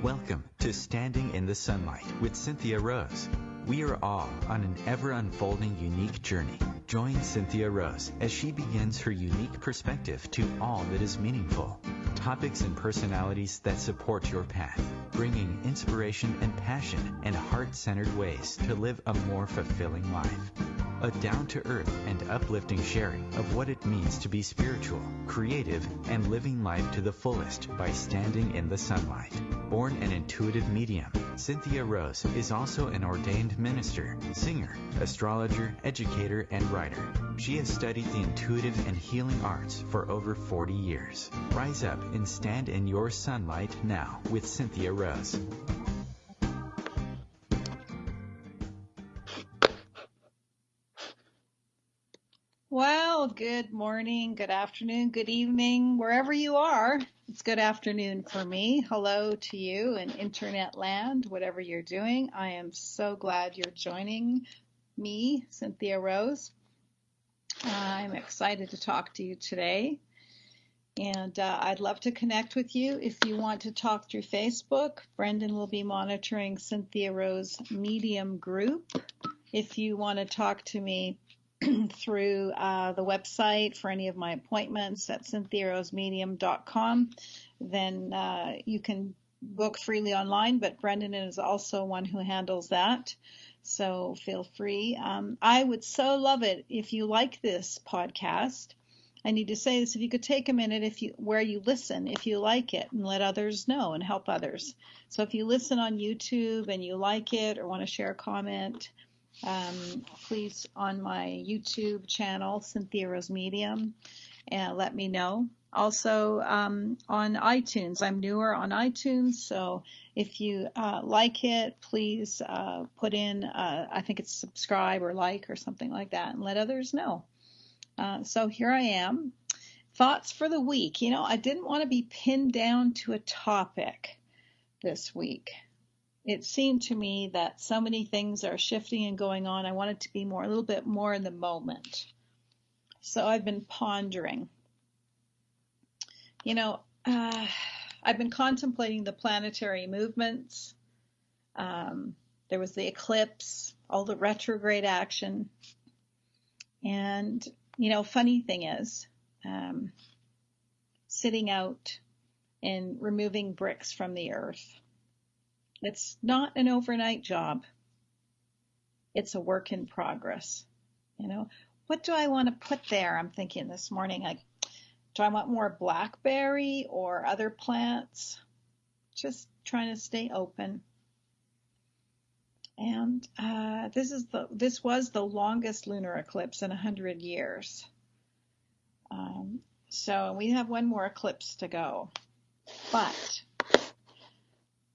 Welcome to Standing in the Sunlight with Cynthia Rose. We are all on an ever-unfolding unique journey. Join Cynthia Rose as she begins her unique perspective to all that is meaningful. Topics and personalities that support your path, bringing inspiration and passion and heart-centered ways to live a more fulfilling life. A down-to-earth and uplifting sharing of what it means to be spiritual, creative, and living life to the fullest by standing in the sunlight. Born an intuitive medium, Cynthia Rose is also an ordained minister, singer, astrologer, educator, and writer. She has studied the intuitive and healing arts for over 40 years. Rise up and stand in your sunlight now with Cynthia Rose. Well, good morning, good afternoon, good evening, wherever you are. It's good afternoon for me. Hello to you in internet land, whatever you're doing. I am so glad you're joining me, Cynthia Rose. I'm excited to talk to you today. And I'd love to connect with you. If you want to talk through Facebook, Brendan will be monitoring Cynthia Rose Medium Group. If you want to talk to me through the website for any of my appointments at cynthiarosemedium.com, then you can book freely online, but Brendan is also one who handles that, so feel free. I would so love it if you like this podcast. I need to say this, if you could take a minute where you listen, if you like it, and let others know and help others. So if you listen on YouTube and you like it or want to share a comment, please on my YouTube channel, Cynthia Rose Medium, and let me know. Also on iTunes, I'm newer on iTunes, so if you like it, please put in, I think it's subscribe or like or something like that, and let others know. So here I am. Thoughts for the week. I didn't want to be pinned down to a topic this week. It seemed to me that so many things are shifting and going on. I wanted to be a little bit more in the moment. So I've been pondering. I've been contemplating the planetary movements. There was the eclipse, all the retrograde action. And, funny thing is, sitting out and removing bricks from the earth. It's not an overnight job. It's a work in progress. What do I want to put there? I'm thinking this morning, do I want more blackberry or other plants? Just trying to stay open. And this was the longest lunar eclipse in 100 years. So we have one more eclipse to go. But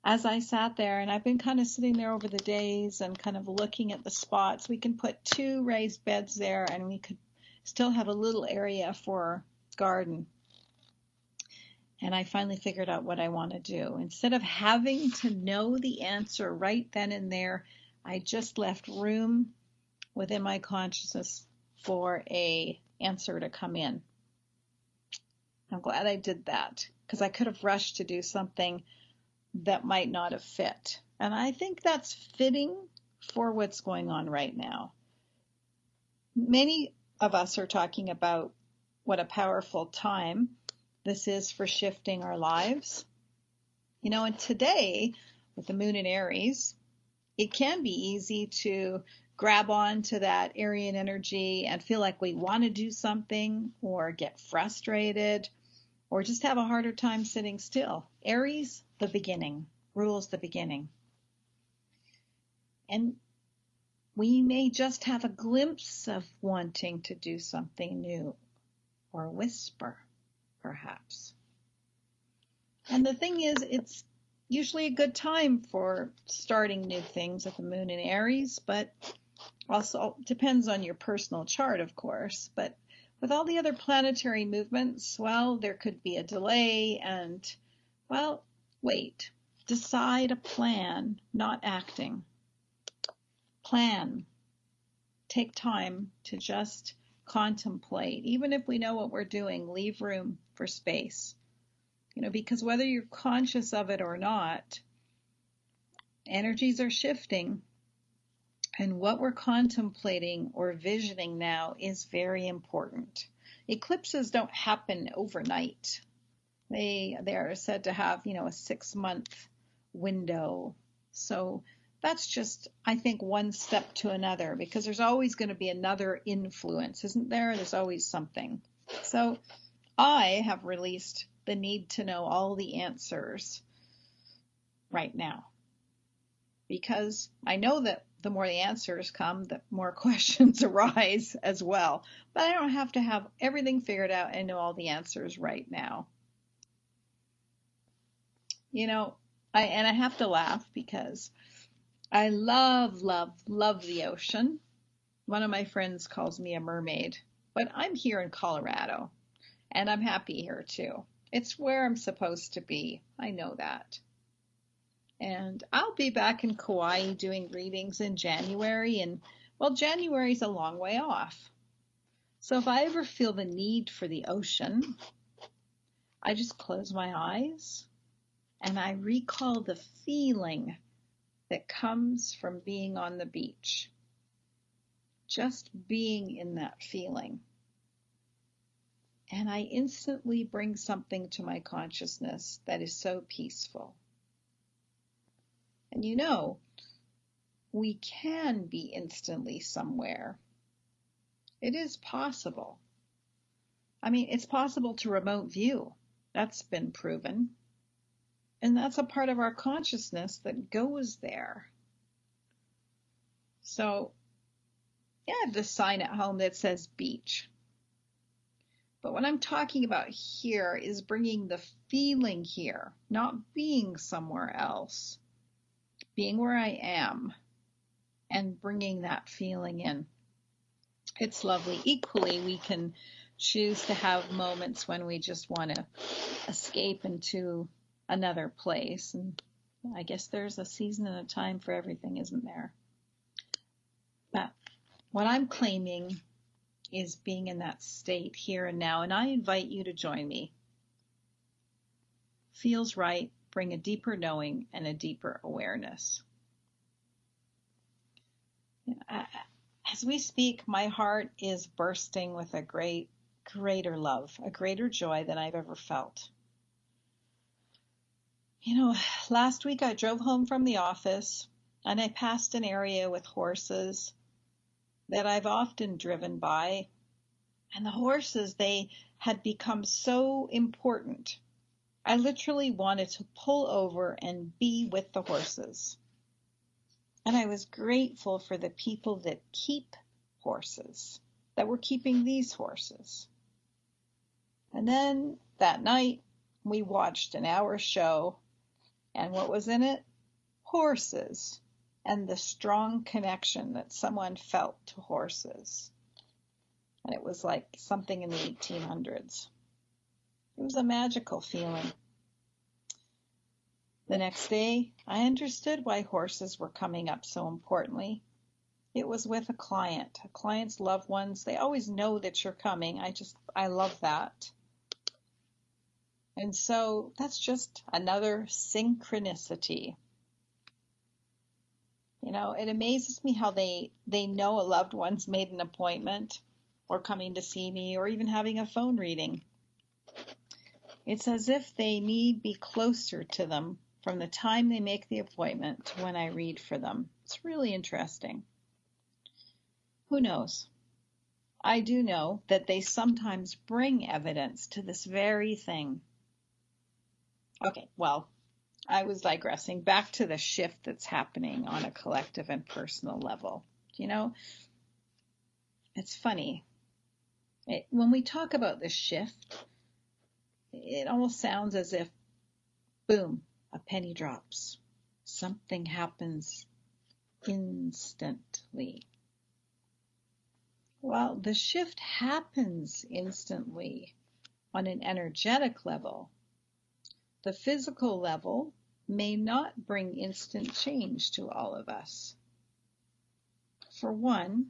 as I sat there, and I've been kind of sitting there over the days and kind of looking at the spots, we can put 2 raised beds there and we could still have a little area for garden. And I finally figured out what I want to do. Instead of having to know the answer right then and there, I just left room within my consciousness for an answer to come in. I'm glad I did that, because I could have rushed to do something that might not have fit. And I think that's fitting for what's going on right now. Many of us are talking about what a powerful time this is for shifting our lives. And today, with the moon in Aries, it can be easy to grab on to that Arian energy and feel like we want to do something, or get frustrated, or just have a harder time sitting still. Aries, the beginning, rules the beginning. And we may just have a glimpse of wanting to do something new, or whisper, perhaps. And the thing is, it's usually a good time for starting new things at the moon in Aries, but also depends on your personal chart, of course. But with all the other planetary movements, well, there could be a delay and, well, wait. Decide a plan, not acting. Plan. Take time to just contemplate. Even if we know what we're doing, leave room for space. Because whether you're conscious of it or not, Energies are shifting, and what we're contemplating or visioning now is very important. Eclipses don't happen overnight. They are said to have, a 6-month window. So that's just, I think, one step to another, because there's always going to be another influence, isn't there? There's always something. So I have released the need to know all the answers right now, because I know that the more the answers come, the more questions arise as well. But I don't have to have everything figured out and know all the answers right now. I have to laugh because I love, love, love the ocean. One of my friends calls me a mermaid, but I'm here in Colorado and I'm happy here too. It's where I'm supposed to be. I know that. And I'll be back in Kauai doing readings in January, and January's a long way off. So if I ever feel the need for the ocean, I just close my eyes and I recall the feeling that comes from being on the beach. Just being in that feeling. And I instantly bring something to my consciousness that is so peaceful. And we can be instantly somewhere. It is possible. It's possible to remote view. That's been proven. And that's a part of our consciousness that goes there. So, I have this sign at home that says beach. But what I'm talking about here is bringing the feeling here, not being somewhere else. Being where I am and bringing that feeling in. It's lovely. Equally, we can choose to have moments when we just want to escape into another place. And I guess there's a season and a time for everything, isn't there? But what I'm claiming is being in that state here and now. And I invite you to join me. Feels right. Bring a deeper knowing and a deeper awareness. As we speak, my heart is bursting with a greater love, a greater joy than I've ever felt. Last week I drove home from the office and I passed an area with horses that I've often driven by. And the horses, they had become so important. I literally wanted to pull over and be with the horses. And I was grateful for the people that keep horses, that were keeping these horses. And then that night, we watched an hour show, and what was in it? Horses, and the strong connection that someone felt to horses. And it was like something in the 1800s. It was a magical feeling. The next day, I understood why horses were coming up so importantly. It was with a client's loved ones. They always know that you're coming. I love that. And so that's just another synchronicity. It amazes me how they know a loved one's made an appointment or coming to see me or even having a phone reading. It's as if they need be closer to them from the time they make the appointment to when I read for them. It's really interesting. Who knows? I do know that they sometimes bring evidence to this very thing. Okay, I was digressing. Back to the shift that's happening on a collective and personal level. It's funny. When we talk about the shift, it almost sounds as if, boom, a penny drops. Something happens instantly. Well, the shift happens instantly on an energetic level. The physical level may not bring instant change to all of us. For one,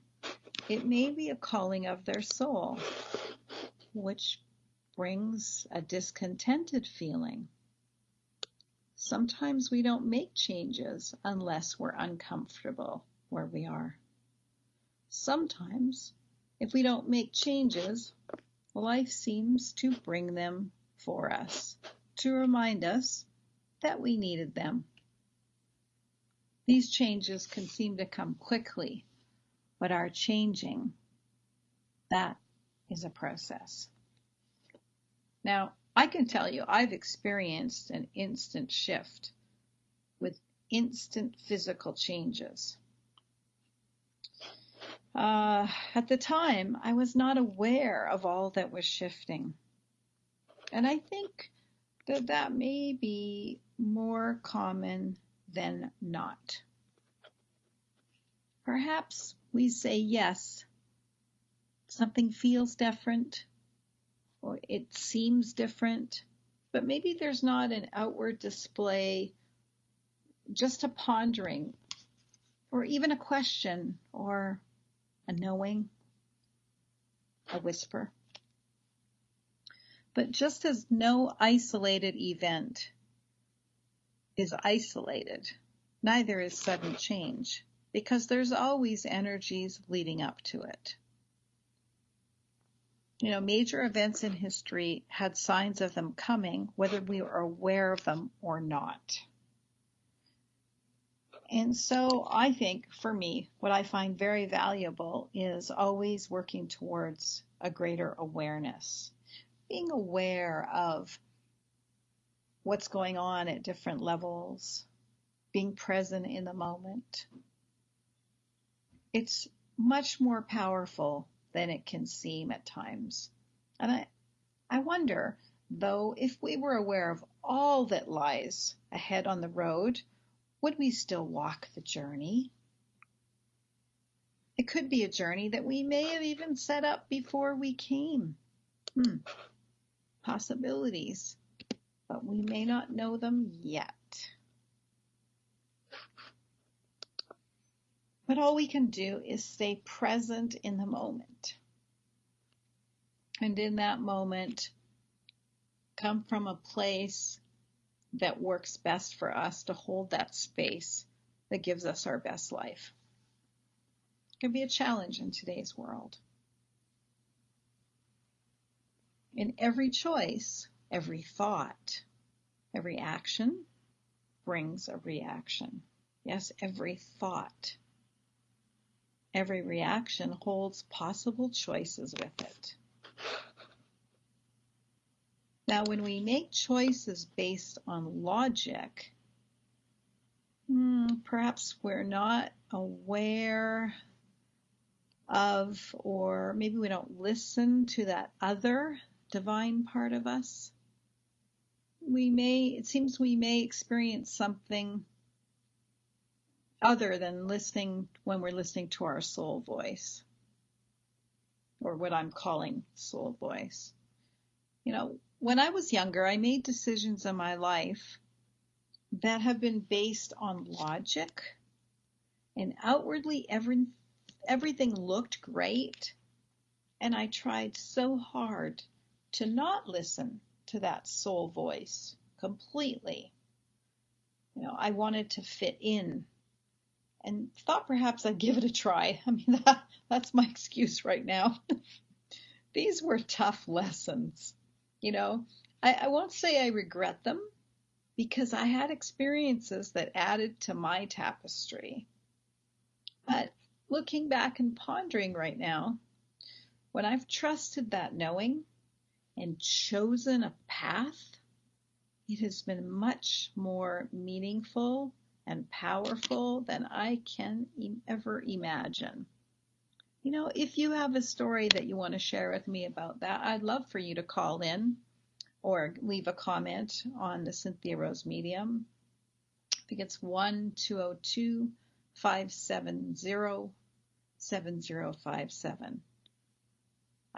it may be a calling of their soul, which brings a discontented feeling. Sometimes we don't make changes unless we're uncomfortable where we are. Sometimes, if we don't make changes, life seems to bring them for us, to remind us that we needed them. These changes can seem to come quickly, but our changing, that is a process. Now, I can tell you I've experienced an instant shift with instant physical changes. At the time, I was not aware of all that was shifting. And I think that may be more common than not. Perhaps we say yes, something feels different, or it seems different, but maybe there's not an outward display, just a pondering, or even a question, or a knowing, a whisper. But just as no isolated event is isolated, neither is sudden change, because there's always energies leading up to it. Major events in history had signs of them coming, whether we were aware of them or not. And so I think, for me, what I find very valuable is always working towards a greater awareness, being aware of what's going on at different levels, being present in the moment. It's much more powerful than it can seem at times. And I wonder, though, if we were aware of all that lies ahead on the road, would we still walk the journey? It could be a journey that we may have even set up before we came. Possibilities, but we may not know them yet. But all we can do is stay present in the moment. And in that moment, come from a place that works best for us to hold that space that gives us our best life. It can be a challenge in today's world. In every choice, every thought, every action brings a reaction. Yes, every thought, every reaction holds possible choices with it. Now, when we make choices based on logic, perhaps we're not aware of, or maybe we don't listen to that other divine part of us. It seems we may experience something other than listening when we're listening to our soul voice, or what I'm calling soul voice. When I was younger, I made decisions in my life that have been based on logic, and outwardly everything looked great, and I tried so hard to not listen to that soul voice completely. I wanted to fit in and thought perhaps I'd give it a try. That's my excuse right now. These were tough lessons. I won't say I regret them, because I had experiences that added to my tapestry. But looking back and pondering right now, when I've trusted that knowing and chosen a path, it has been much more meaningful and powerful than I can ever imagine. If you have a story that you want to share with me about that, I'd love for you to call in or leave a comment on the Cynthia Rose Medium. I think it's 1-202-570-7057.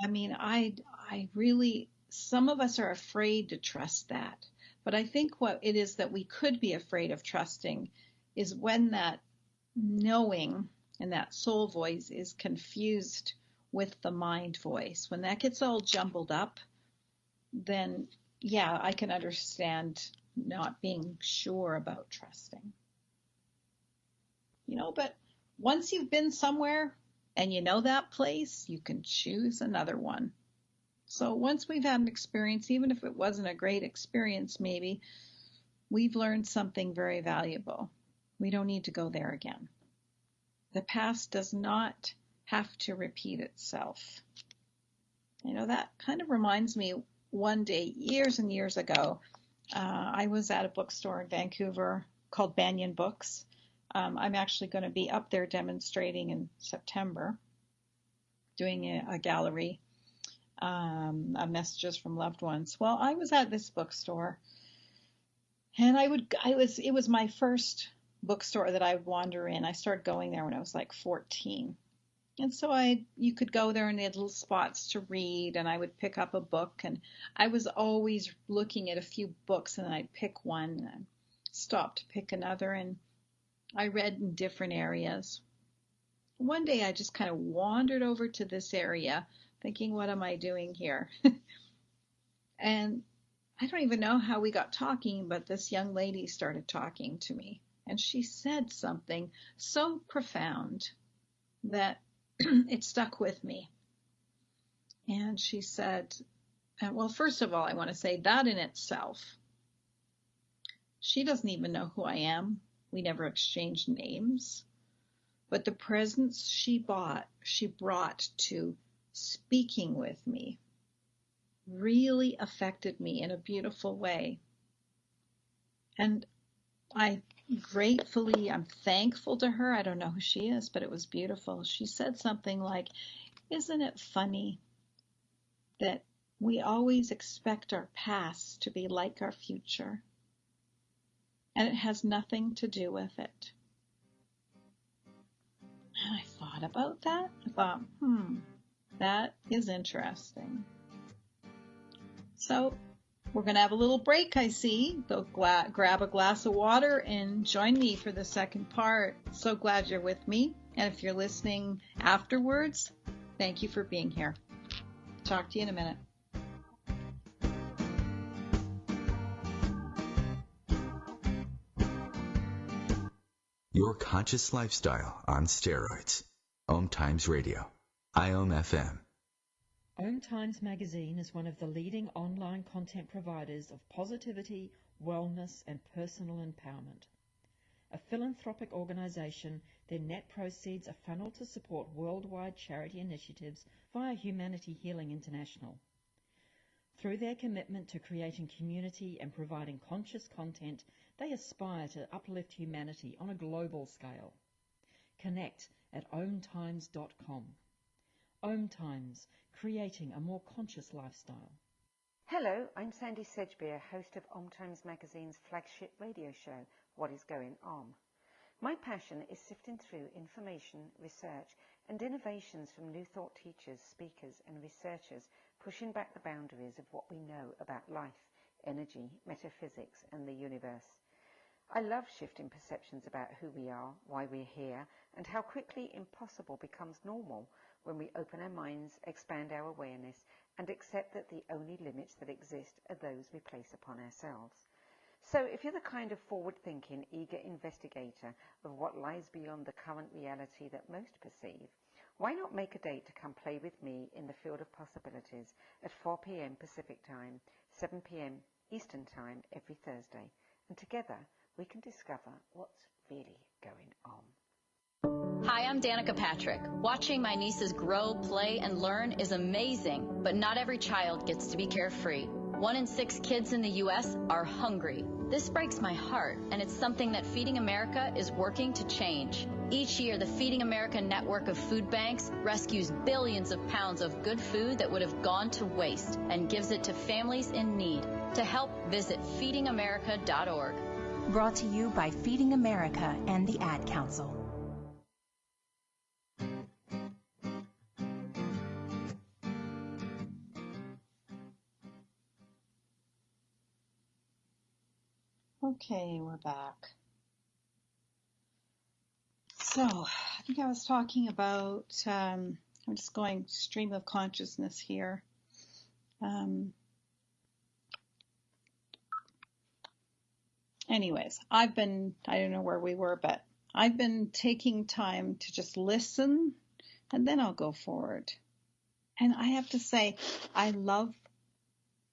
I really, some of us are afraid to trust that. But I think what it is that we could be afraid of trusting is when that knowing and that soul voice is confused with the mind voice. When that gets all jumbled up, then I can understand not being sure about trusting. But once you've been somewhere and you know that place, you can choose another one. So once we've had an experience, even if it wasn't a great experience, maybe we've learned something very valuable. We don't need to go there again. The past does not have to repeat itself. That kind of reminds me, one day, years and years ago, I was at a bookstore in Vancouver called Banyan Books. I'm actually going to be up there demonstrating in September, doing a gallery, messages from loved ones. Well, I was at this bookstore, and it was my first bookstore that I would wander in. I started going there when I was like 14. And so you could go there and they had little spots to read, and I would pick up a book, and I was always looking at a few books, and then I'd pick one and stop to pick another, and I read in different areas. One day I just kind of wandered over to this area thinking, what am I doing here? And I don't even know how we got talking, but this young lady started talking to me, and she said something so profound that it stuck with me. And she said, well, first of all, I want to say that in itself, she doesn't even know who I am. We never exchanged names. But the presence she brought to speaking with me really affected me in a beautiful way. And I'm thankful to her. I don't know who she is, but it was beautiful. She said something like, isn't it funny that we always expect our past to be like our future? And it has nothing to do with it. And I thought about that. I thought, that is interesting. So we're going to have a little break, I see. Go grab a glass of water and join me for the second part. So glad you're with me. And if you're listening afterwards, thank you for being here. Talk to you in a minute. Your conscious lifestyle on steroids. OMTimes Radio. IOM FM. OMTimes magazine is one of the leading online content providers of positivity, wellness, and personal empowerment. A philanthropic organization, their net proceeds are funneled to support worldwide charity initiatives via Humanity Healing International. Through their commitment to creating community and providing conscious content, they aspire to uplift humanity on a global scale. Connect at omtimes.com. OMTimes, creating a more conscious lifestyle. Hello, I'm Sandy Sedgbeer, host of OMTimes Magazine's flagship radio show, What is Going On? My passion is sifting through information, research, and innovations from new thought teachers, speakers, and researchers, pushing back the boundaries of what we know about life, energy, metaphysics, and the universe. I love shifting perceptions about who we are, why we're here, and how quickly impossible becomes normal when we open our minds, expand our awareness, and accept that the only limits that exist are those we place upon ourselves. So if you're the kind of forward-thinking, eager investigator of what lies beyond the current reality that most perceive, why not make a date to come play with me in the field of possibilities at 4 p.m. Pacific Time, 7 p.m. Eastern Time every Thursday, and together we can discover what's really going on. Hi, I'm Danica Patrick. Watching my nieces grow, play, and learn is amazing, but not every child gets to be carefree. 1 in 6 kids in the U.S. are hungry. This breaks my heart, and it's something that Feeding America is working to change. Each year, the Feeding America network of food banks rescues billions of pounds of good food that would have gone to waste and gives it to families in need. To help, visit feedingamerica.org. Brought to you by Feeding America and the Ad Council. Okay, we're back. So, I think I was talking about, I'm just going stream of consciousness here. anyways, I don't know where we were, but I've been taking time to just listen, and then I'll go forward. And I have to say, I love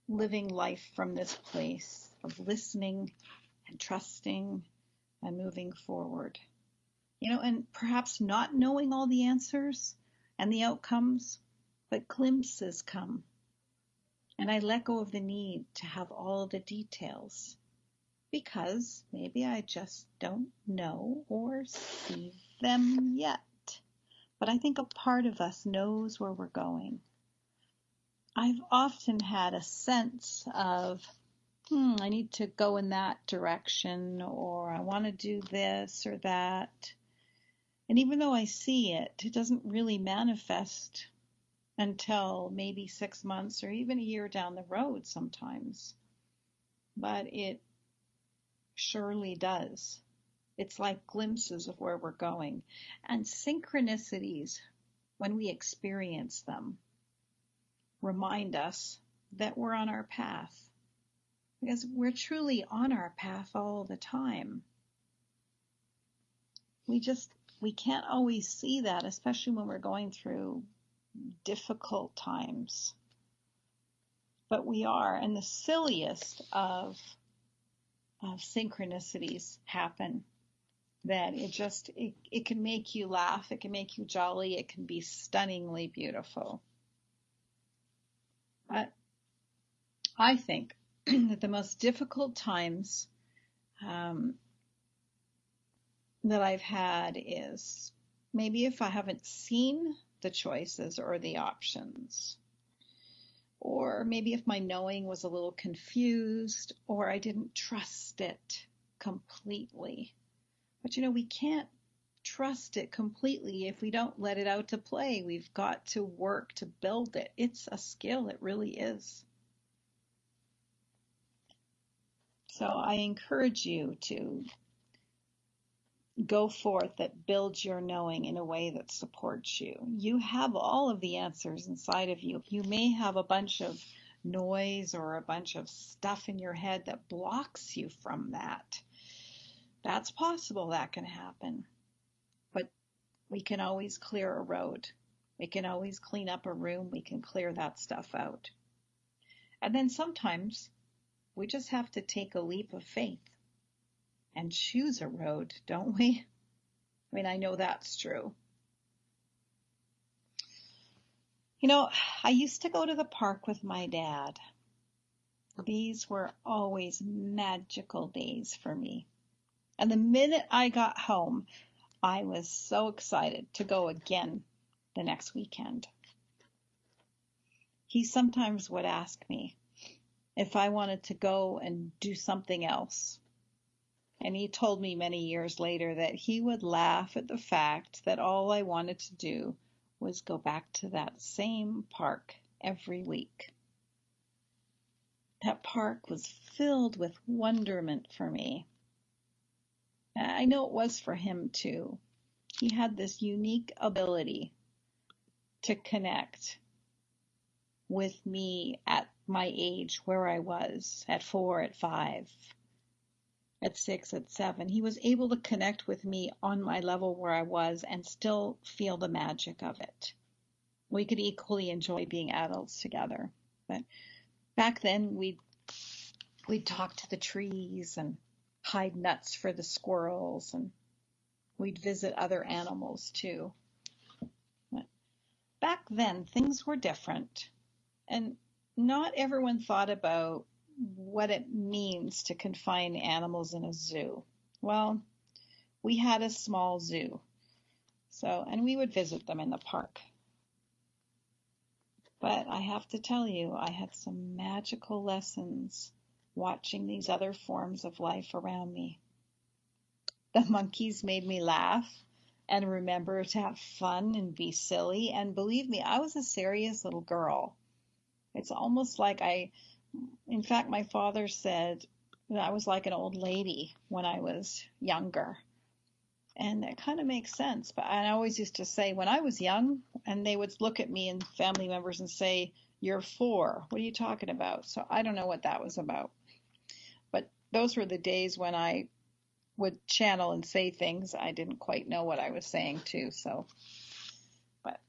living life from this place of listening and trusting and moving forward. And perhaps not knowing all the answers and the outcomes, but glimpses come. And I let go of the need to have all the details, because maybe I just don't know or see them yet. But I think a part of us knows where we're going. I've often had a sense of, I need to go in that direction, or I want to do this or that. And even though I see it, it doesn't really manifest until maybe 6 months or even a year down the road sometimes. But it surely does. It's like glimpses of where we're going. And synchronicities, when we experience them, remind us that we're on our path. Because we're truly on our path all the time. We can't always see that, especially when we're going through difficult times. But we are, and the silliest of synchronicities happen. That it can make you laugh, it can make you jolly, it can be stunningly beautiful. But I think that the most difficult times that I've had is maybe if I haven't seen the choices or the options, or maybe if my knowing was a little confused, or I didn't trust it completely. But we can't trust it completely if we don't let it out to play. We've got to work to build it. It's a skill, it really is. So I encourage you to go forth that builds your knowing in a way that supports you. You have all of the answers inside of you. You may have a bunch of noise or a bunch of stuff in your head that blocks you from that. That's possible, that can happen. But we can always clear a road. We can always clean up a room. We can clear that stuff out. And then sometimes we just have to take a leap of faith and choose a road, don't we? I mean, I know that's true. I used to go to the park with my dad. These were always magical days for me. And the minute I got home, I was so excited to go again the next weekend. He sometimes would ask me if I wanted to go and do something else. And he told me many years later that he would laugh at the fact that all I wanted to do was go back to that same park every week. That park was filled with wonderment for me. I know it was for him too. He had this unique ability to connect with me at my age, where I was, at 4, at 5, at 6, at 7. He was able to connect with me on my level where I was and still feel the magic of it. We could equally enjoy being adults together. But back then, we'd talk to the trees and hide nuts for the squirrels, and we'd visit other animals too. But back then, things were different, and not everyone thought about what it means to confine animals in a zoo. Well, we had a small zoo, and we would visit them in the park. But I have to tell you, I had some magical lessons watching these other forms of life around me. The monkeys made me laugh and remember to have fun and be silly. And believe me, I was a serious little girl. It's almost like in fact, my father said that I was like an old lady when I was younger. And that kind of makes sense. But I always used to say when I was young, and they would look at me and family members and say, "You're 4. What are you talking about?" So I don't know what that was about. But those were the days when I would channel and say things I didn't quite know what I was saying too. So, but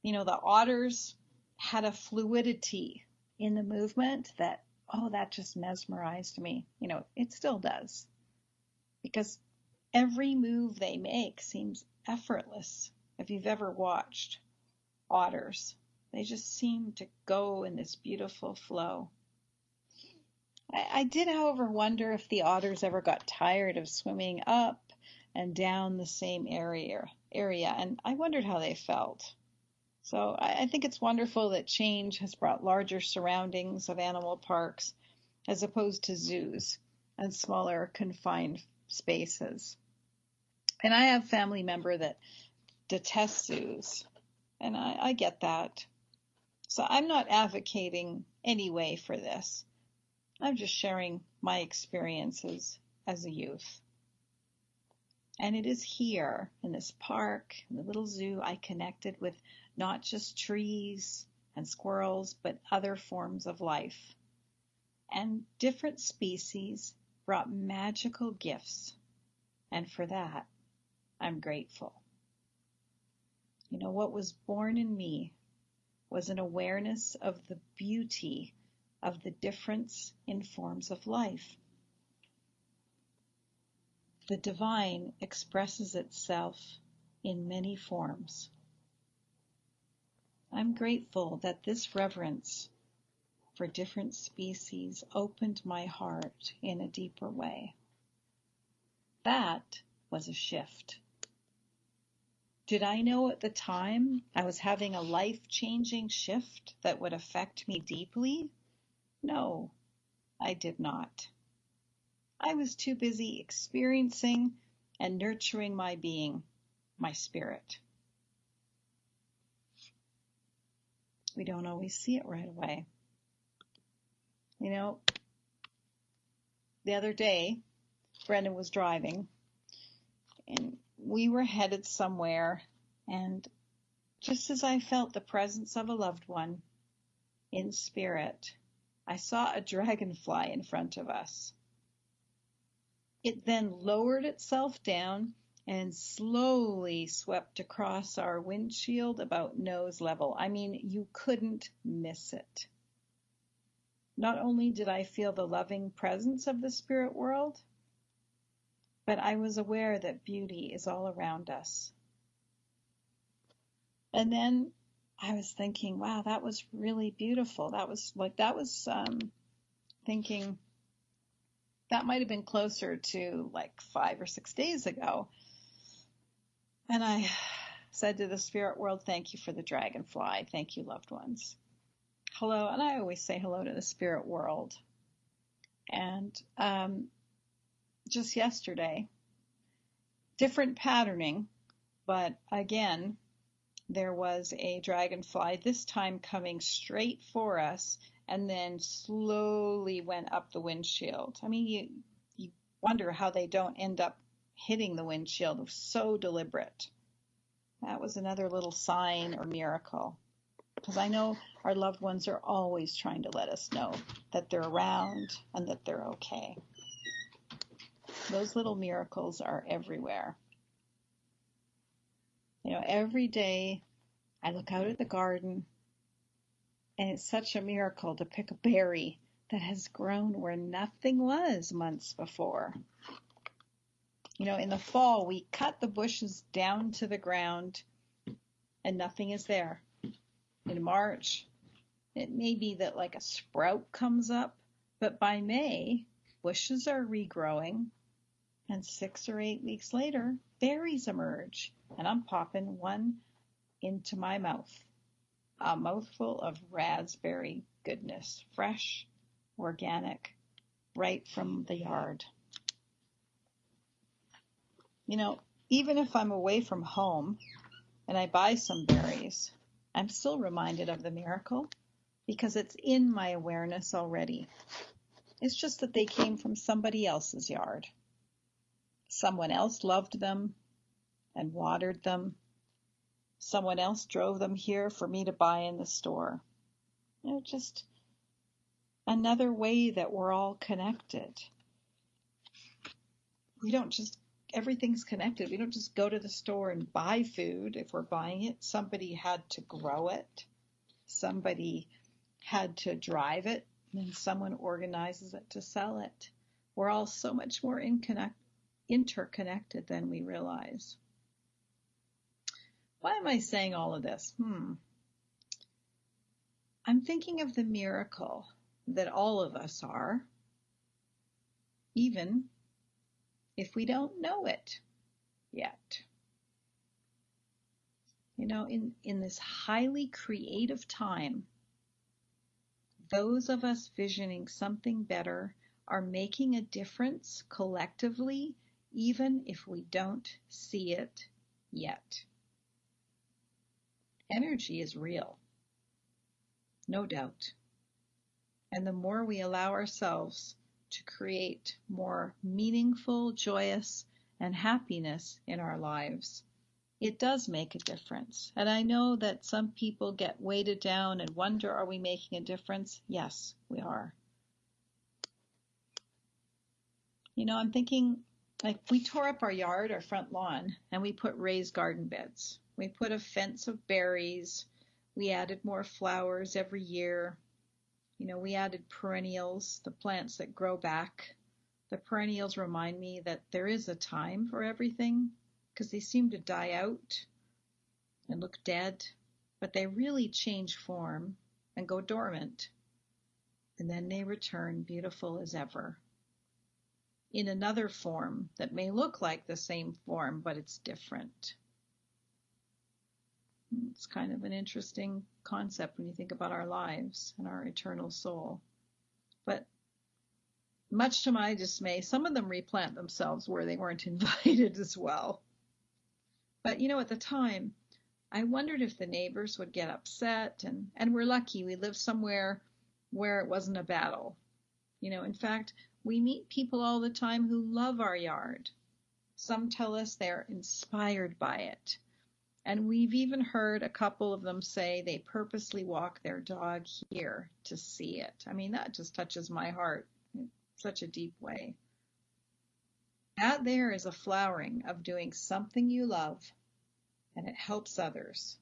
the otters had a fluidity in the movement that, that just mesmerized me. It still does, because every move they make seems effortless. If you've ever watched otters, they just seem to go in this beautiful flow. I did, however, wonder if the otters ever got tired of swimming up and down the same area, and I wondered how they felt. So I think it's wonderful that change has brought larger surroundings of animal parks as opposed to zoos and smaller confined spaces. And I have a family member that detests zoos, and I get that. So I'm not advocating any way for this. I'm just sharing my experiences as a youth. And it is here in this park, in the little zoo, I connected with not just trees and squirrels, but other forms of life. And different species brought magical gifts. And for that, I'm grateful. What was born in me was an awareness of the beauty of the difference in forms of life. The divine expresses itself in many forms. I'm grateful that this reverence for different species opened my heart in a deeper way. That was a shift. Did I know at the time I was having a life-changing shift that would affect me deeply? No, I did not. I was too busy experiencing and nurturing my being, my spirit. We don't always see it right away. The other day, Brendan was driving, and we were headed somewhere, and just as I felt the presence of a loved one in spirit, I saw a dragonfly in front of us. It then lowered itself down and slowly swept across our windshield about nose level. I mean, you couldn't miss it. Not only did I feel the loving presence of the spirit world, but I was aware that beauty is all around us. And then I was thinking, wow, that was really beautiful. Thinking that might have been closer to like 5 or 6 days ago. And I said to the spirit world, thank you for the dragonfly. Thank you, loved ones. Hello. And I always say hello to the spirit world. And just yesterday, different patterning, but again, there was a dragonfly, this time coming straight for us, and then slowly went up the windshield. I mean, you wonder how they don't end up hitting the windshield. It was so deliberate. That was another little sign or miracle, because I know our loved ones are always trying to let us know that they're around and that they're okay. Those little miracles are everywhere. Every day I look out at the garden, and it's such a miracle to pick a berry that has grown where nothing was months before. In the fall, we cut the bushes down to the ground and nothing is there. In March, it may be that like a sprout comes up, but by May, bushes are regrowing, and 6 or 8 weeks later, berries emerge, and I'm popping one into my mouth. A mouthful of raspberry goodness, fresh, organic, right from the yard. Even if I'm away from home and I buy some berries, I'm still reminded of the miracle because it's in my awareness already. It's just that they came from somebody else's yard. Someone else loved them and watered them. Someone else drove them here for me to buy in the store. Just another way that we're all connected. everything's connected. We don't just go to the store and buy food if we're buying it. Somebody had to grow it. Somebody had to drive it. And then someone organizes it to sell it. We're all so much more interconnected than we realize. Why am I saying all of this? I'm thinking of the miracle that all of us are, even if we don't know it yet. You know, in this highly creative time, those of us visioning something better are making a difference collectively, even if we don't see it yet. Energy is real, no doubt. And the more we allow ourselves to create more meaningful, joyous, and happiness in our lives, it does make a difference. And I know that some people get weighted down and wonder, are we making a difference? Yes, we are. You know, I'm thinking, like, we tore up our yard, our front lawn, and we put raised garden beds. We put a fence of berries. We added more flowers every year. You know, we added perennials, the plants that grow back. The perennials remind me that there is a time for everything, because they seem to die out and look dead, but they really change form and go dormant. And then they return beautiful as ever, in another form that may look like the same form, but it's different. It's kind of an interesting concept when you think about our lives and our eternal soul. But much to my dismay, some of them replant themselves where they weren't invited as well. But, you know, at the time, I wondered if the neighbors would get upset, and we're lucky we live somewhere where it wasn't a battle. You know, in fact, we meet people all the time who love our yard. Some tell us they're inspired by it. And we've even heard a couple of them say they purposely walk their dog here to see it. I mean, that just touches my heart in such a deep way. That there is a flowering of doing something you love, and it helps others.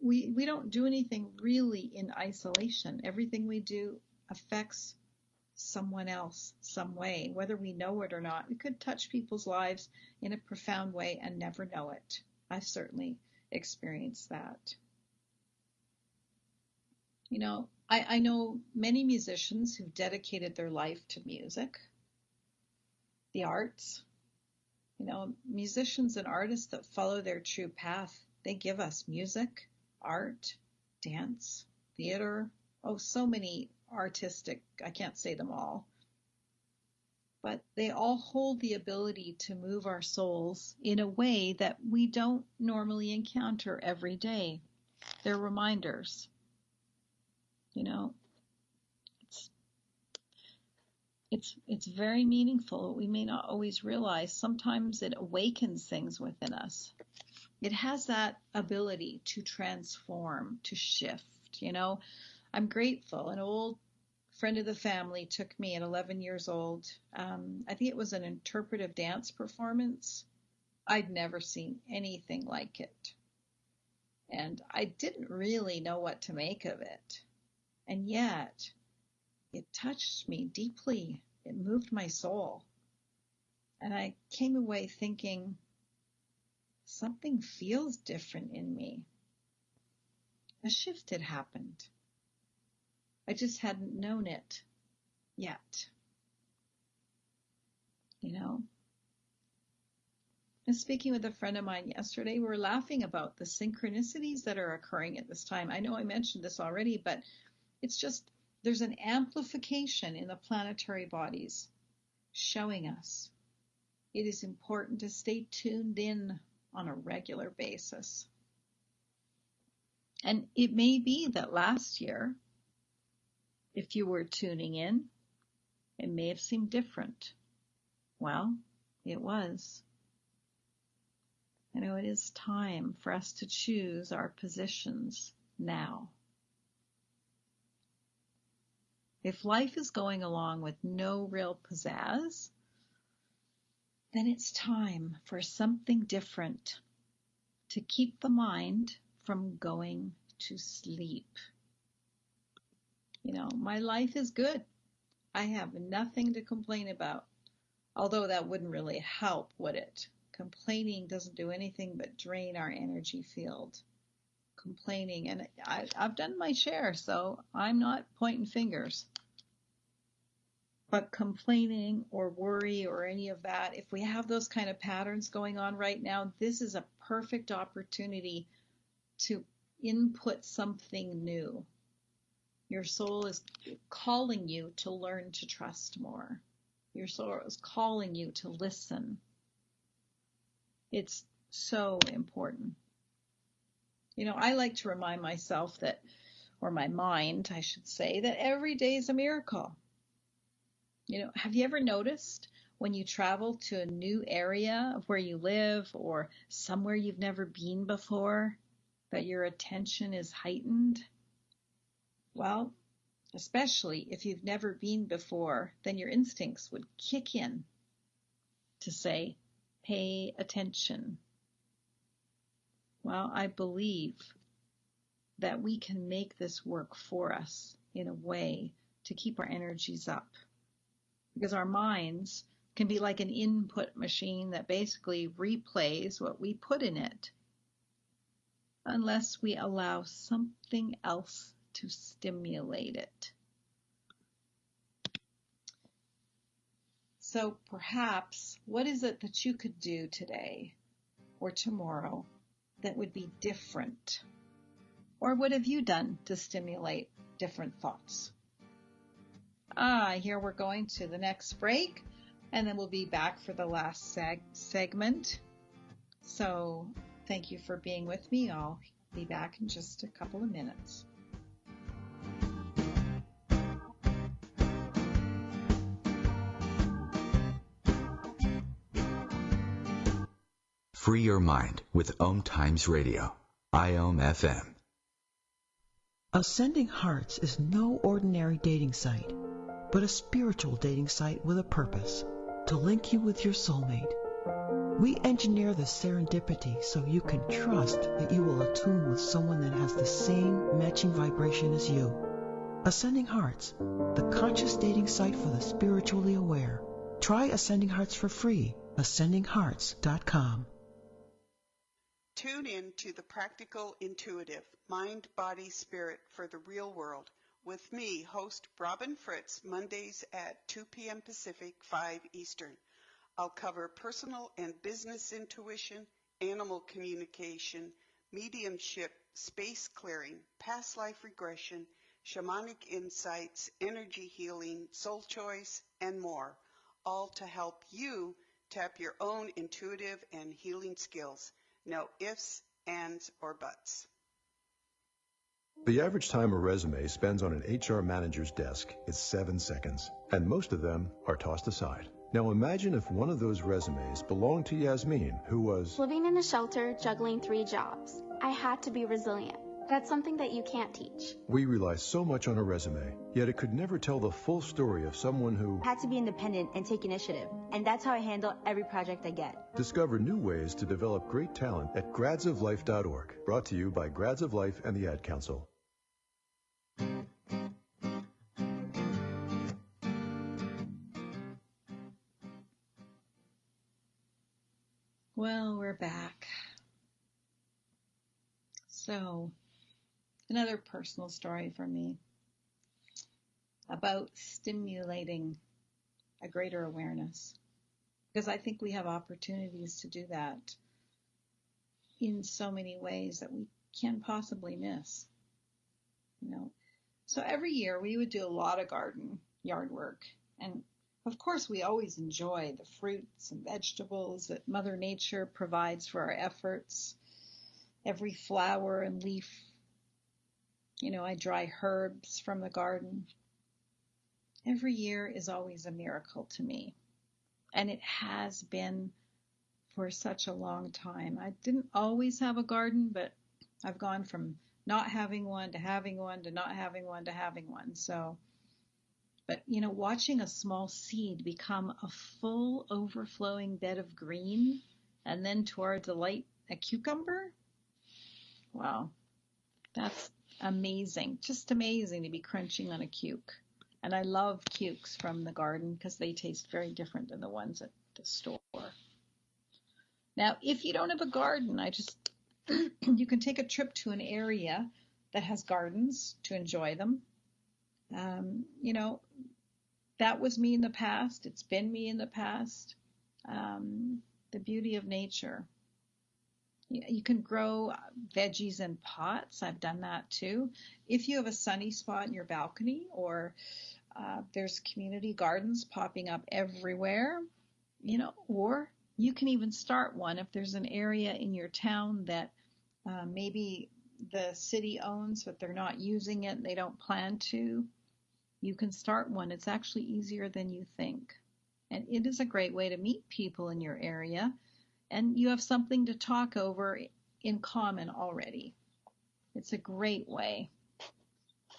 We don't do anything really in isolation. Everything we do affects someone else some way, whether we know it or not. We could touch people's lives in a profound way and never know it. I've certainly experienced that. You know, I know many musicians who've dedicated their life to music, the arts. You know, musicians and artists that follow their true path, they give us music, art, dance, theater, so many artistic, I can't say them all, but they all hold the ability to move our souls in a way that we don't normally encounter every day. They're reminders. You know, it's very meaningful. We may not always realize. Sometimes it awakens things within us. It has that ability to transform, to shift. You know, I'm grateful. An old friend of the family took me at 11 years old. I think it was an interpretive dance performance. I'd never seen anything like it. And I didn't really know what to make of it. And yet, it touched me deeply. It moved my soul. And I came away thinking, something feels different in me. A shift had happened. I just hadn't known it yet. You know? And speaking with a friend of mine yesterday, we were laughing about the synchronicities that are occurring at this time. I know I mentioned this already, but it's just, there's an amplification in the planetary bodies showing us it is important to stay tuned in on a regular basis. And it may be that last year, if you were tuning in, it may have seemed different. Well, it was. You know, it is time for us to choose our positions now. If life is going along with no real pizzazz, then it's time for something different to keep the mind from going to sleep. You know, my life is good. I have nothing to complain about, although that wouldn't really help, would it? Complaining doesn't do anything but drain our energy field. Complaining, and I've done my share, so I'm not pointing fingers. But complaining or worry or any of that, if we have those kind of patterns going on right now, this is a perfect opportunity to input something new. Your soul is calling you to learn to trust more. Your soul is calling you to listen. It's so important. You know, I like to remind myself that, or my mind, I should say, that every day is a miracle. You know, have you ever noticed when you travel to a new area of where you live or somewhere you've never been before, that your attention is heightened? Well, especially if you've never been before, then your instincts would kick in to say, pay attention. Well, I believe that we can make this work for us in a way to keep our energies up. Because our minds can be like an input machine that basically replays what we put in it, unless we allow something else to stimulate it. So perhaps, what is it that you could do today or tomorrow that would be different? Or what have you done to stimulate different thoughts? Here we're going to the next break, and then we'll be back for the last segment. So thank you for being with me. I'll be back in just a couple of minutes. Free your mind with OMTimes Radio, IOM FM. Ascending Hearts is no ordinary dating site, but a spiritual dating site with a purpose, to link you with your soulmate. We engineer the serendipity so you can trust that you will attune with someone that has the same matching vibration as you. Ascending Hearts, the conscious dating site for the spiritually aware. Try Ascending Hearts for free, ascendinghearts.com. Tune in to the Practical Intuitive, Mind, Body, Spirit for the Real World with me, host Robin Fritz, Mondays at 2 p.m. Pacific, 5 Eastern. I'll cover personal and business intuition, animal communication, mediumship, space clearing, past life regression, shamanic insights, energy healing, soul choice, and more, all to help you tap your own intuitive and healing skills. No ifs, ands, or buts. The average time a resume spends on an HR manager's desk is 7 seconds, and most of them are tossed aside. Now imagine if one of those resumes belonged to Yasmin, who was living in a shelter, juggling 3 jobs. I had to be resilient. That's something that you can't teach. We rely so much on a resume, yet it could never tell the full story of someone who had to be independent and take initiative. And that's how I handle every project I get. Discover new ways to develop great talent at gradsoflife.org. Brought to you by Grads of Life and the Ad Council. Well, we're back. So, another personal story for me about stimulating a greater awareness, because I think we have opportunities to do that in so many ways that we can't possibly miss. You know, so every year we would do a lot of yard work, and of course we always enjoy the fruits and vegetables that Mother Nature provides for our efforts. Every flower and leaf. You know, I dry herbs from the garden. Every year is always a miracle to me. And it has been for such a long time. I didn't always have a garden, but I've gone from not having one to having one to not having one to having one. So But, watching a small seed become a full overflowing bed of green and then towards a cucumber, wow, that's amazing. Just amazing to be crunching on a cuke. And I love cukes from the garden because they taste very different than the ones at the store. Now, if you don't have a garden, you can take a trip to an area that has gardens to enjoy them. That was me in the past. It's been me in the past. The beauty of nature. You can grow veggies in pots. I've done that too. If you have a sunny spot in your balcony, or there's community gardens popping up everywhere, or you can even start one if there's an area in your town that maybe the city owns, but they're not using it and they don't plan to. You can start one. It's actually easier than you think. And it is a great way to meet people in your area. And you have something to talk over in common already. It's a great way.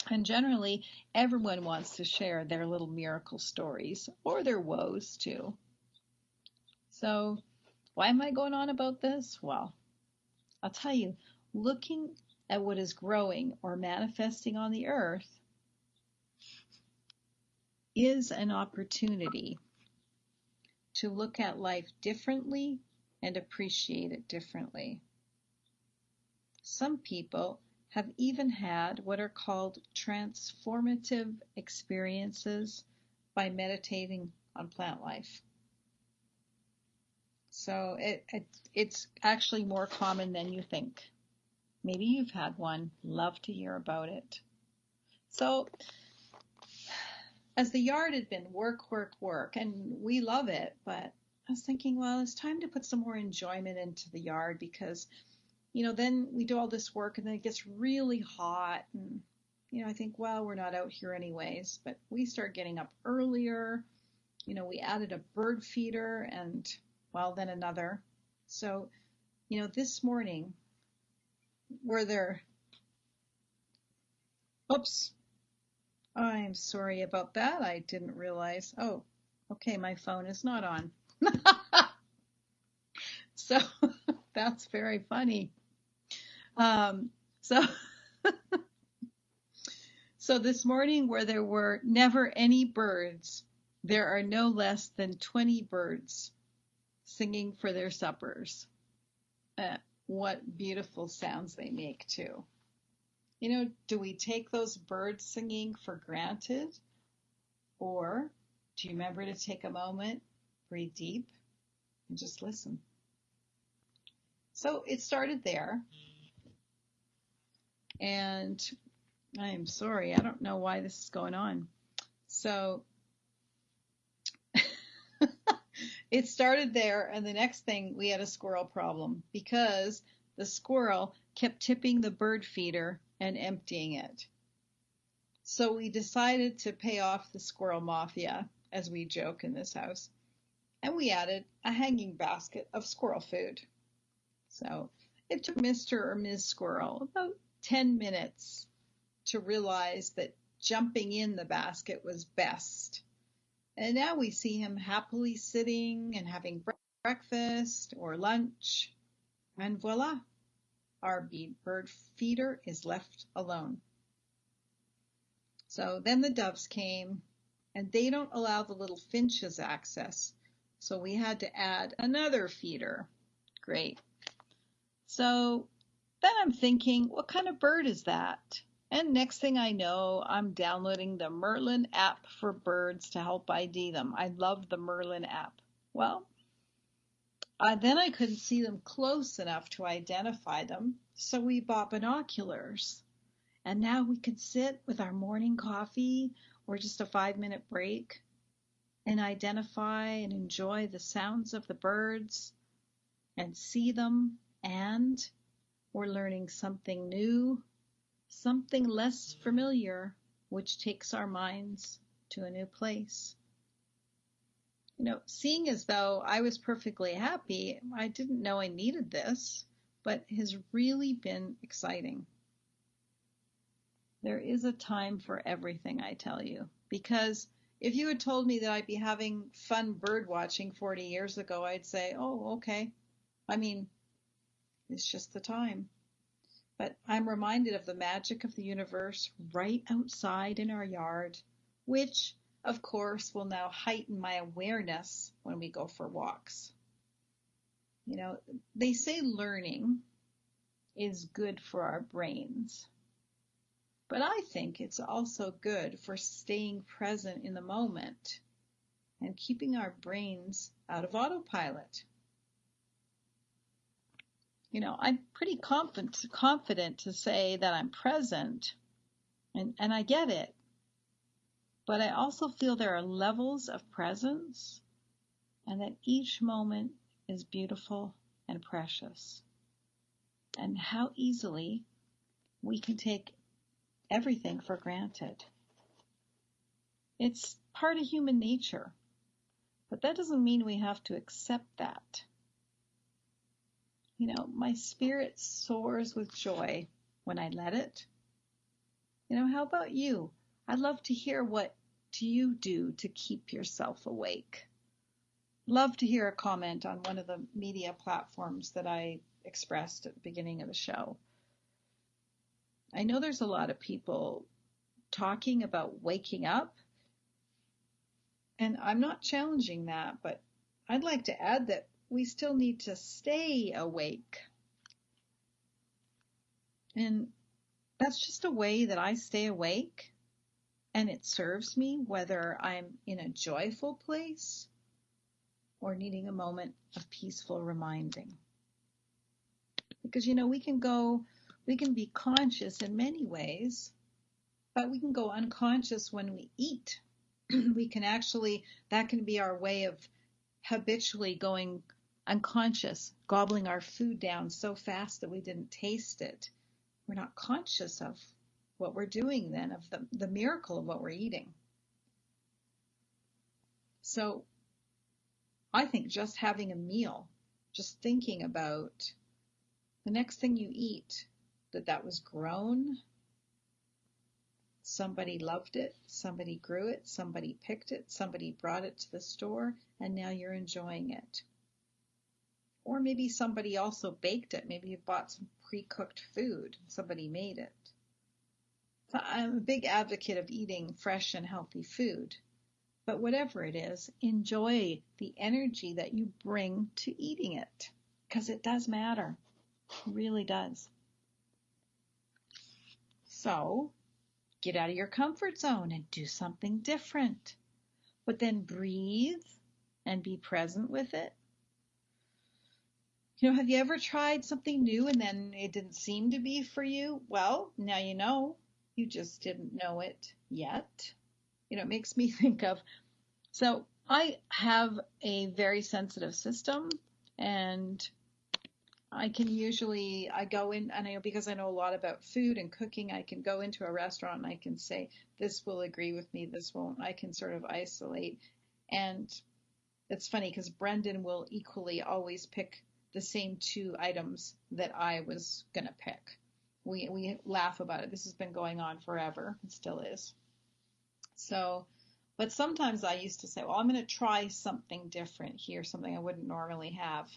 And generally, everyone wants to share their little miracle stories or their woes too. So why am I going on about this? Well, I'll tell you, looking at what is growing or manifesting on the earth is an opportunity to look at life differently and appreciate it differently. Some people have even had what are called transformative experiences by meditating on plant life. So it's actually more common than you think. Maybe you've had one. Love to hear about it. So as the yard had been work, and we love it, but I was thinking, well, it's time to put some more enjoyment into the yard because, then we do all this work and then it gets really hot. And, I think, well, we're not out here anyways, but we start getting up earlier. We added a bird feeder and, well, then another. So, this morning, oops. I'm sorry about that. I didn't realize. Oh, okay, my phone is not on. So that's very funny. So this morning where there were never any birds, there are no less than 20 birds singing for their suppers. What beautiful sounds they make too. Do we take those birds singing for granted? Or do you remember to take a moment, breathe deep, and just listen? So it started there. And I'm sorry, I don't know why this is going on. So it started there, and the next thing, we had a squirrel problem because the squirrel kept tipping the bird feeder and emptying it. So we decided to pay off the squirrel mafia, as we joke in this house, and we added a hanging basket of squirrel food. So it took Mr. or Ms. Squirrel about 10 minutes to realize that jumping in the basket was best. And now we see him happily sitting and having breakfast or lunch, and voila, our bird feeder is left alone. So then the doves came, and they don't allow the little finches access. So we had to add another feeder. Great. So then I'm thinking, what kind of bird is that? And next thing I know, I'm downloading the Merlin app for birds to help ID them. I love the Merlin app. Well, then I couldn't see them close enough to identify them, so we bought binoculars. And now we could sit with our morning coffee or just a 5-minute break and identify and enjoy the sounds of the birds and see them, and we're learning something new, something less familiar, which takes our minds to a new place. Seeing as though I was perfectly happy, I didn't know I needed this, but has really been exciting. There is a time for everything, I tell you, because If you had told me that I'd be having fun bird watching 40 years ago, I'd say, oh, okay. I mean, it's just the time. But I'm reminded of the magic of the universe right outside in our yard, which, of course, will now heighten my awareness when we go for walks. You know, they say learning is good for our brains. But I think it's also good for staying present in the moment and keeping our brains out of autopilot. You know, I'm pretty confident to say that I'm present, and I get it. But I also feel there are levels of presence, and that each moment is beautiful and precious. And how easily we can take everything for granted. It's part of human nature, but that doesn't mean we have to accept that. You know, my spirit soars with joy when I let it. You know, how about you? I'd love to hear, what do you do to keep yourself awake? Love to hear a comment on one of the media platforms that I expressed at the beginning of the show. I know there's a lot of people talking about waking up, and I'm not challenging that, but I'd like to add that we still need to stay awake. And that's just a way that I stay awake, and it serves me whether I'm in a joyful place or needing a moment of peaceful reminding. Because, you know, we can be conscious in many ways, but we can go unconscious when we eat. That can be our way of habitually going unconscious, gobbling our food down so fast that we didn't taste it. We're not conscious of what we're doing then, of the miracle of what we're eating. So I think just having a meal, just thinking about the next thing you eat, that was grown, somebody loved it, somebody grew it, somebody picked it, somebody brought it to the store, and now you're enjoying it. Or maybe somebody also baked it. Maybe you bought some pre-cooked food. Somebody made it. So I'm a big advocate of eating fresh and healthy food. But whatever it is, enjoy the energy that you bring to eating it, because it does matter. It really does. So get out of your comfort zone and do something different. But then breathe and be present with it. You know, have you ever tried something new and then it didn't seem to be for you? Well, now you know. You just didn't know it yet. You know, it makes me think of, so I have a very sensitive system, and I go in, and because I know a lot about food and cooking, I can go into a restaurant and I can say, this will agree with me, this won't. I can sort of isolate. And it's funny because Brendan will equally always pick the same two items that I was going to pick. We laugh about it. This has been going on forever. It still is. So, but sometimes I used to say, well, I'm going to try something different here, something I wouldn't normally have.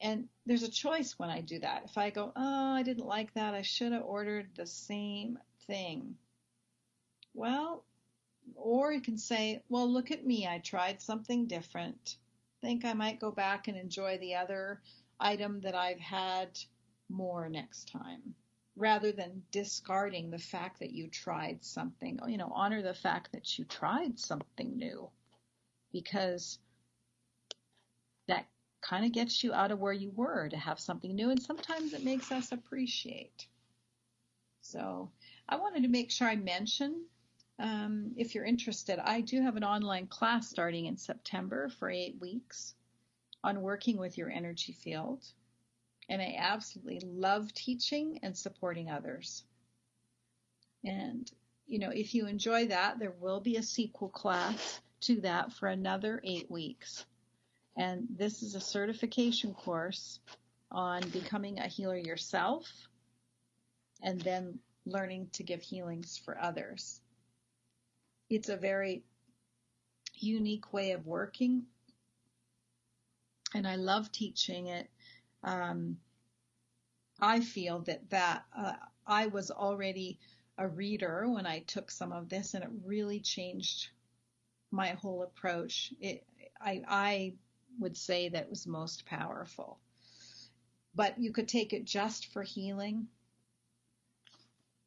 And there's a choice when I do that. If I go, oh, I didn't like that, I should have ordered the same thing. Well, or you can say, well, look at me, I tried something different. Think I might go back and enjoy the other item that I've had more next time, rather than discarding the fact that you tried something. You know, honor the fact that you tried something new, because that kind of gets you out of where you were to have something new, and sometimes it makes us appreciate. So I wanted to make sure I mention, if you're interested, I do have an online class starting in September for 8 weeks on working with your energy field. And I absolutely love teaching and supporting others. And, you know, if you enjoy that, there will be a sequel class to that for another 8 weeks. And this is a certification course on becoming a healer yourself and then learning to give healings for others. It's a very unique way of working, and I love teaching it. I feel that I was already a reader when I took some of this, and it really changed my whole approach. I would say that was most powerful. But you could take it just for healing.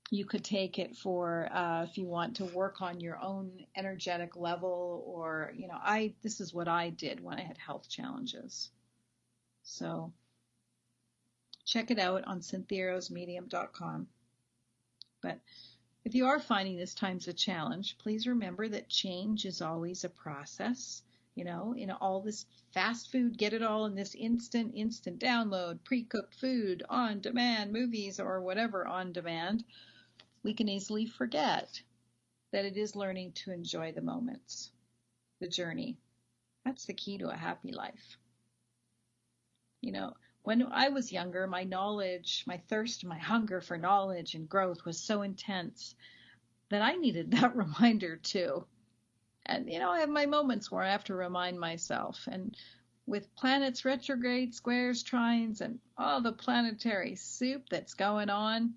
You could take it for if you want to work on your own energetic level, or this is what I did when I had health challenges. So check it out on cynthiarosmedium.com. But if you are finding this time's a challenge, please remember that change is always a process. In all this fast food, get it all in this instant download, pre-cooked food, on demand, movies, or whatever on demand, we can easily forget that it is learning to enjoy the moments, the journey. That's the key to a happy life. When I was younger, my knowledge, my thirst, my hunger for knowledge and growth was so intense that I needed that reminder too. And, I have my moments where I have to remind myself. And with planets retrograde, squares, trines, and all the planetary soup that's going on,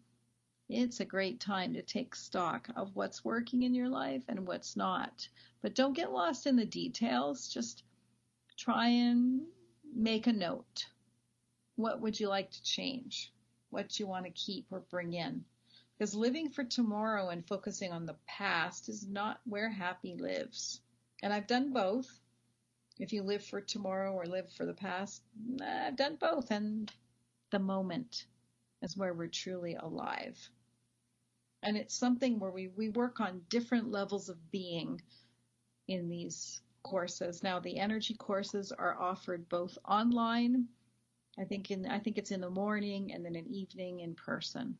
it's a great time to take stock of what's working in your life and what's not. But don't get lost in the details. Just try and make a note. What would you like to change? What do you want to keep or bring in? Because living for tomorrow and focusing on the past is not where happy lives. And I've done both. If you live for tomorrow or live for the past, I've done both. And the moment is where we're truly alive. And it's something where we work on different levels of being in these courses. Now, the energy courses are offered both online. I think it's in the morning and then an evening in person.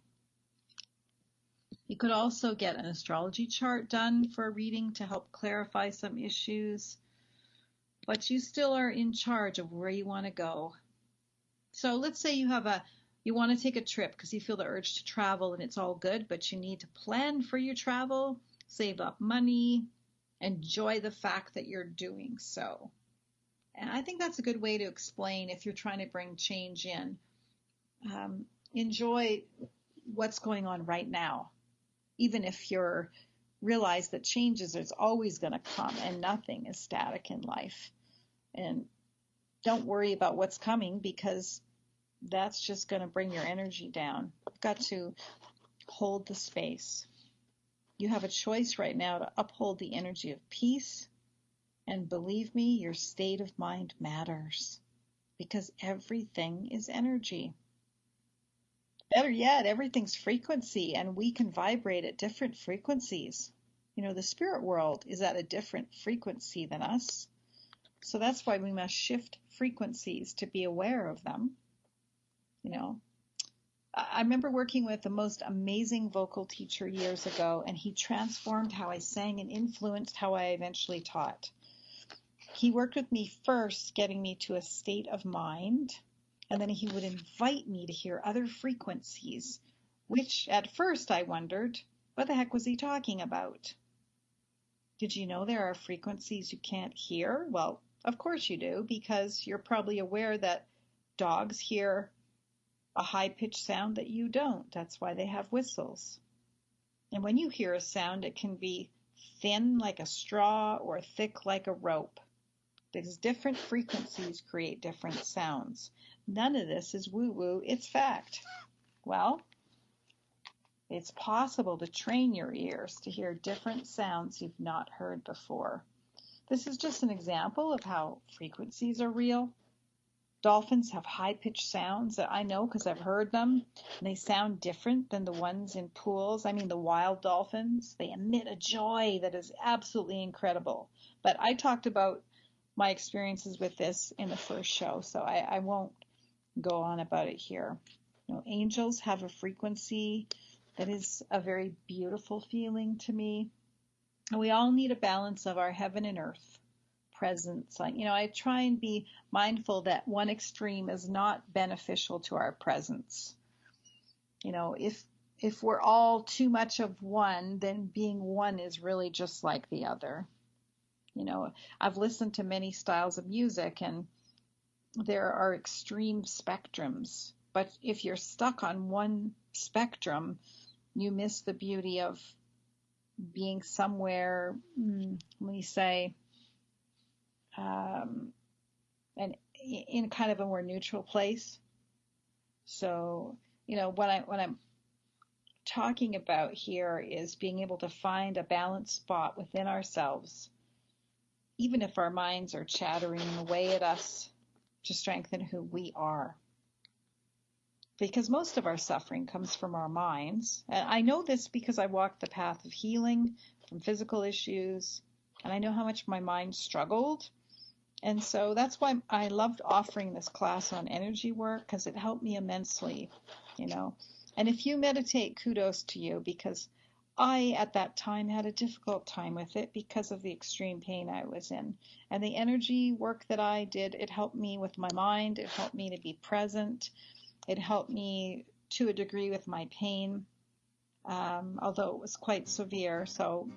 You could also get an astrology chart done for a reading to help clarify some issues, but you still are in charge of where you want to go. So let's say you want to take a trip because you feel the urge to travel and it's all good, but you need to plan for your travel, save up money, enjoy the fact that you're doing so. And I think that's a good way to explain if you're trying to bring change in. Enjoy what's going on right now. Even if you're realize that changes is always going to come and nothing is static in life. And don't worry about what's coming because that's just going to bring your energy down. You've got to hold the space. You have a choice right now to uphold the energy of peace. And believe me, your state of mind matters because everything is energy. Better yet, everything's frequency, and we can vibrate at different frequencies. The spirit world is at a different frequency than us. So that's why we must shift frequencies to be aware of them. I remember working with the most amazing vocal teacher years ago, and he transformed how I sang and influenced how I eventually taught. He worked with me first, getting me to a state of mind. And then he would invite me to hear other frequencies, which at first I wondered, what the heck was he talking about? Did you know there are frequencies you can't hear? Well, of course you do, because you're probably aware that dogs hear a high-pitched sound that you don't. That's why they have whistles. And when you hear a sound, it can be thin like a straw or thick like a rope. Because different frequencies create different sounds. None of this is woo-woo, it's fact. Well, it's possible to train your ears to hear different sounds you've not heard before. This is just an example of how frequencies are real. Dolphins have high-pitched sounds that I know because I've heard them, and they sound different than the ones in pools. I mean, the wild dolphins, they emit a joy that is absolutely incredible. But I talked about my experiences with this in the first show, so I won't go on about it here. Angels have a frequency that is a very beautiful feeling to me. And we all need a balance of our heaven and earth presence. I try and be mindful that one extreme is not beneficial to our presence. If we're all too much of one, then being one is really just like the other. I've listened to many styles of music, and there are extreme spectrums. But if you're stuck on one spectrum, you miss the beauty of being somewhere, let me say, and in kind of a more neutral place. So, what I'm talking about here is being able to find a balanced spot within ourselves, even if our minds are chattering away at us, to strengthen who we are. Because most of our suffering comes from our minds. And I know this because I walked the path of healing from physical issues, and I know how much my mind struggled. And so that's why I loved offering this class on energy work, because it helped me immensely, And if you meditate, kudos to you, because I, at that time, had a difficult time with it because of the extreme pain I was in. And the energy work that I did, it helped me with my mind. It helped me to be present. It helped me to a degree with my pain, although it was quite severe. So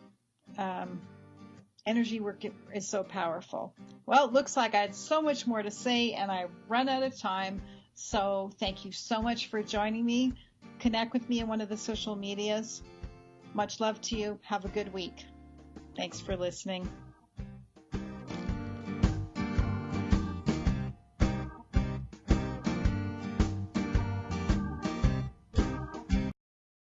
energy work is so powerful. Well, it looks like I had so much more to say, and I run out of time. So thank you so much for joining me. Connect with me on one of the social medias. Much love to you. Have a good week. Thanks for listening.